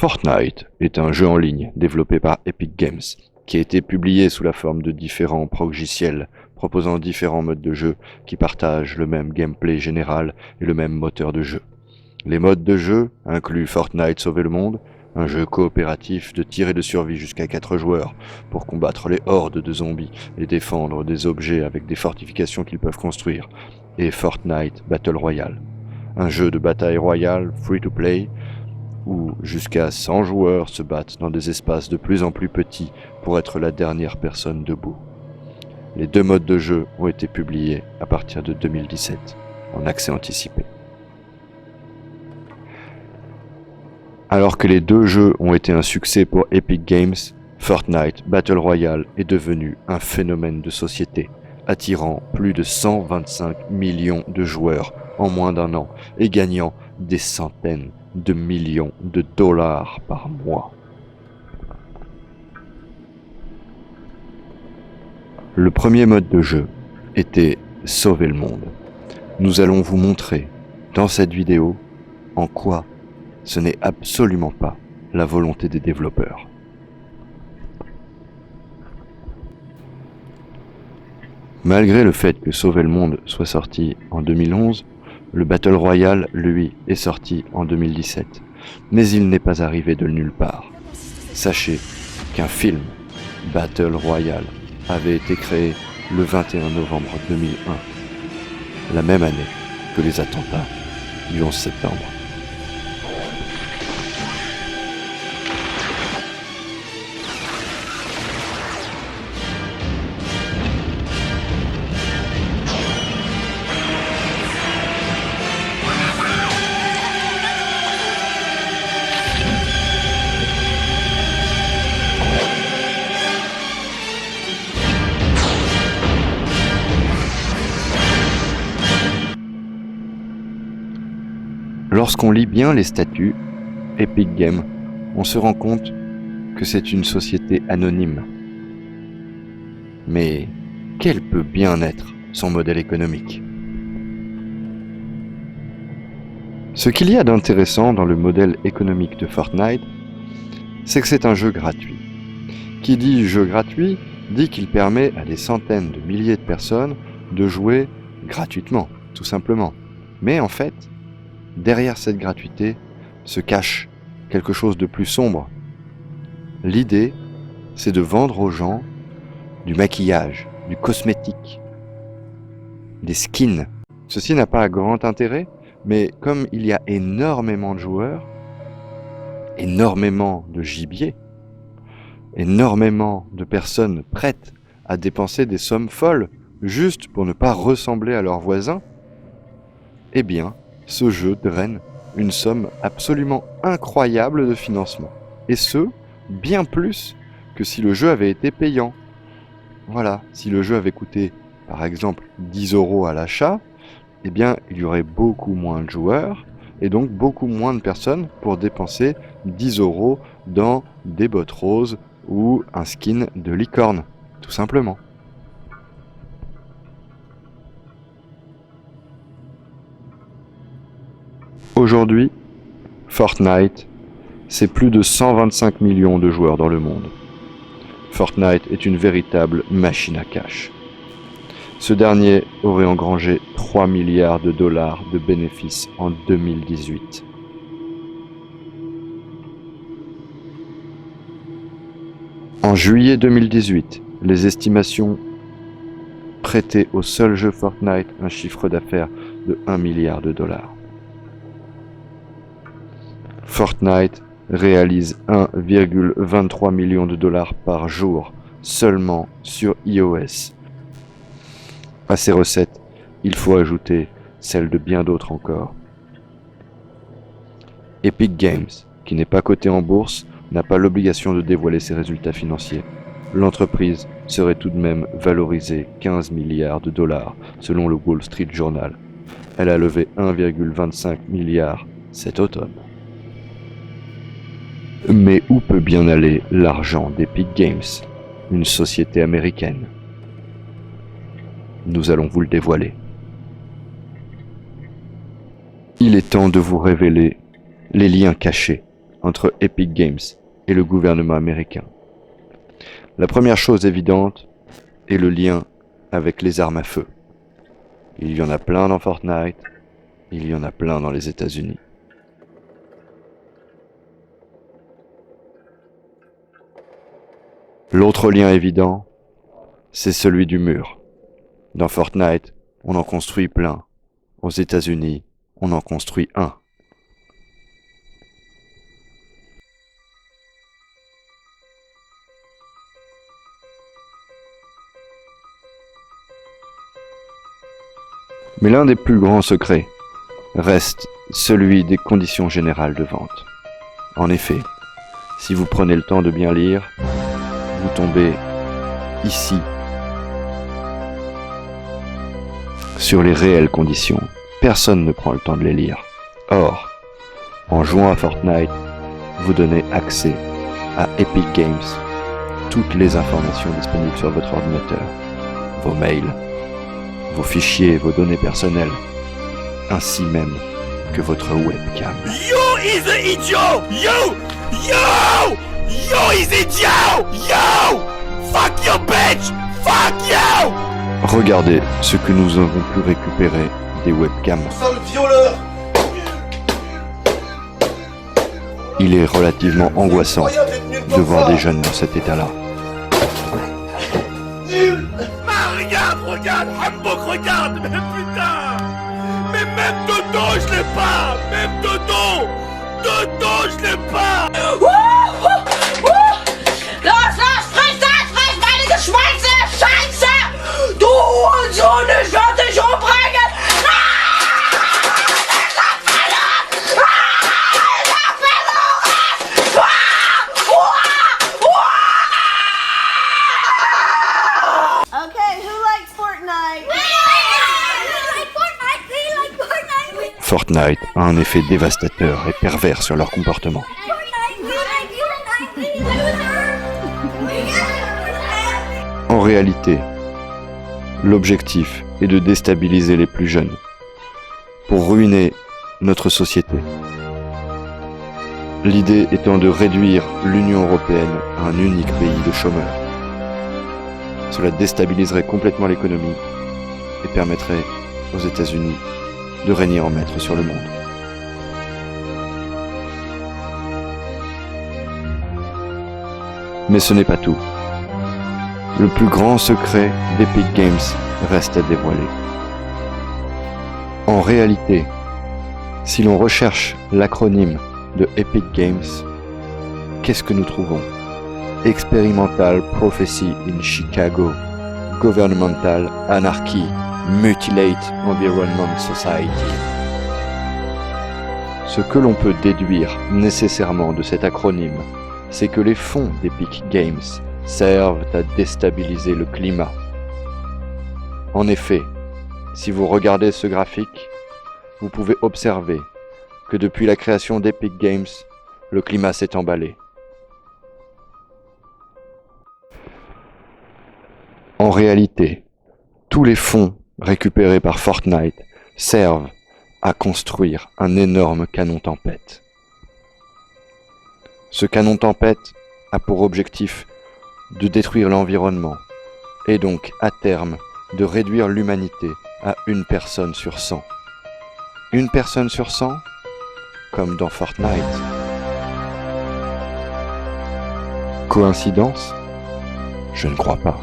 Fortnite est un jeu en ligne développé par Epic Games, qui a été publié sous la forme de différents progiciels proposant différents modes de jeu qui partagent le même gameplay général et le même moteur de jeu. Les modes de jeu incluent Fortnite Sauver le Monde, un jeu coopératif de tir et de survie jusqu'à 4 joueurs pour combattre les hordes de zombies et défendre des objets avec des fortifications qu'ils peuvent construire, et Fortnite Battle Royale, un jeu de bataille royale free-to-play où jusqu'à 100 joueurs se battent dans des espaces de plus en plus petits pour être la dernière personne debout. Les deux modes de jeu ont été publiés à partir de 2017, en accès anticipé. Alors que les deux jeux ont été un succès pour Epic Games, Fortnite Battle Royale est devenu un phénomène de société, attirant plus de 125 millions de joueurs en moins d'un an et gagnant des centaines de millions de dollars par mois. Le premier mode de jeu était Sauver le monde. Nous allons vous montrer dans cette vidéo en quoi ce n'est absolument pas la volonté des développeurs. Malgré le fait que Sauver le monde soit sorti en 2011, le Battle Royale, lui, est sorti en 2017. Mais il n'est pas arrivé de nulle part. Sachez qu'un film, Battle Royale, avait été créé le 21 novembre 2001, la même année que les attentats du 11 septembre. Lorsqu'on lit bien les statuts Epic Games, on se rend compte que c'est une société anonyme. Mais quel peut bien être son modèle économique ? Ce qu'il y a d'intéressant dans le modèle économique de Fortnite, c'est que c'est un jeu gratuit. Qui dit jeu gratuit, dit qu'il permet à des centaines de milliers de personnes de jouer gratuitement, tout simplement. Mais en fait, derrière cette gratuité se cache quelque chose de plus sombre. L'idée, c'est de vendre aux gens du maquillage, du cosmétique, des skins. Ceci n'a pas grand intérêt, mais comme il y a énormément de joueurs, énormément de gibier, énormément de personnes prêtes à dépenser des sommes folles juste pour ne pas ressembler à leurs voisins, eh bien, ce jeu draine une somme absolument incroyable de financement. Et ce, bien plus que si le jeu avait été payant. Voilà, si le jeu avait coûté, par exemple, 10 € à l'achat, eh bien, il y aurait beaucoup moins de joueurs, et donc beaucoup moins de personnes pour dépenser 10 € dans des bottes roses ou un skin de licorne, tout simplement. Aujourd'hui, Fortnite, c'est plus de 125 millions de joueurs dans le monde. Fortnite est une véritable machine à cash. Ce dernier aurait engrangé 3 milliards de dollars de bénéfices en 2018. En juillet 2018, les estimations prêtaient au seul jeu Fortnite un chiffre d'affaires de 1 milliard de dollars. Fortnite réalise 1,23 million de dollars par jour seulement sur iOS. À ces recettes, il faut ajouter celles de bien d'autres encore. Epic Games, qui n'est pas coté en bourse, n'a pas l'obligation de dévoiler ses résultats financiers. L'entreprise serait tout de même valorisée 15 milliards de dollars selon le Wall Street Journal. Elle a levé 1,25 milliard cet automne. Mais où peut bien aller l'argent d'Epic Games, une société américaine ? Nous allons vous le dévoiler. Il est temps de vous révéler les liens cachés entre Epic Games et le gouvernement américain. La première chose évidente est le lien avec les armes à feu. Il y en a plein dans Fortnite, il y en a plein dans les États-Unis. L'autre lien évident, c'est celui du mur. Dans Fortnite, on en construit plein. Aux États-Unis, on en construit un. Mais l'un des plus grands secrets reste celui des conditions générales de vente. En effet, si vous prenez le temps de bien lire, vous tombez ici sur les réelles conditions. Personne ne prend le temps de les lire. Or, en jouant à Fortnite, vous donnez accès à Epic Games, toutes les informations disponibles sur votre ordinateur, vos mails, vos fichiers, vos données personnelles, ainsi même que votre webcam. You is an idiot! You is idiot! Yo! Fuck your bitch! Fuck you! Regardez ce que nous avons pu récupérer des webcams. Sale violeur! Il est relativement angoissant de voir des jeunes dans cet état-là. Regarde, Hamburg, regarde! Mais putain! Mais même de dos, je l'ai pas! Même de dos! De dos, je l'ai pas! Los, friss meine Geschwänze! Scheiße! Du Hurensohn, ich werd dich umbringen! Okay, who likes Fortnite? Fortnite a un effet dévastateur et pervers sur leur comportement. En réalité, l'objectif est de déstabiliser les plus jeunes pour ruiner notre société. L'idée étant de réduire l'Union européenne à un unique pays de chômeurs. Cela déstabiliserait complètement l'économie et permettrait aux États-Unis de régner en maître sur le monde. Mais ce n'est pas tout. Le plus grand secret d'Epic Games reste à dévoiler. En réalité, si l'on recherche l'acronyme de Epic Games, qu'est-ce que nous trouvons? Experimental Prophecy in Chicago, Governmental Anarchy, Mutilate Environment Society. Ce que l'on peut déduire nécessairement de cet acronyme, c'est que les fonds d'Epic Games servent à déstabiliser le climat. En effet, si vous regardez ce graphique, vous pouvez observer que depuis la création d'Epic Games, le climat s'est emballé. En réalité, tous les fonds récupérés par Fortnite servent à construire un énorme canon tempête. Ce canon tempête a pour objectif de détruire l'environnement et donc à terme de réduire l'humanité à 1 personne sur 100. 1 personne sur 100, comme dans Fortnite. Coïncidence? Je ne crois pas.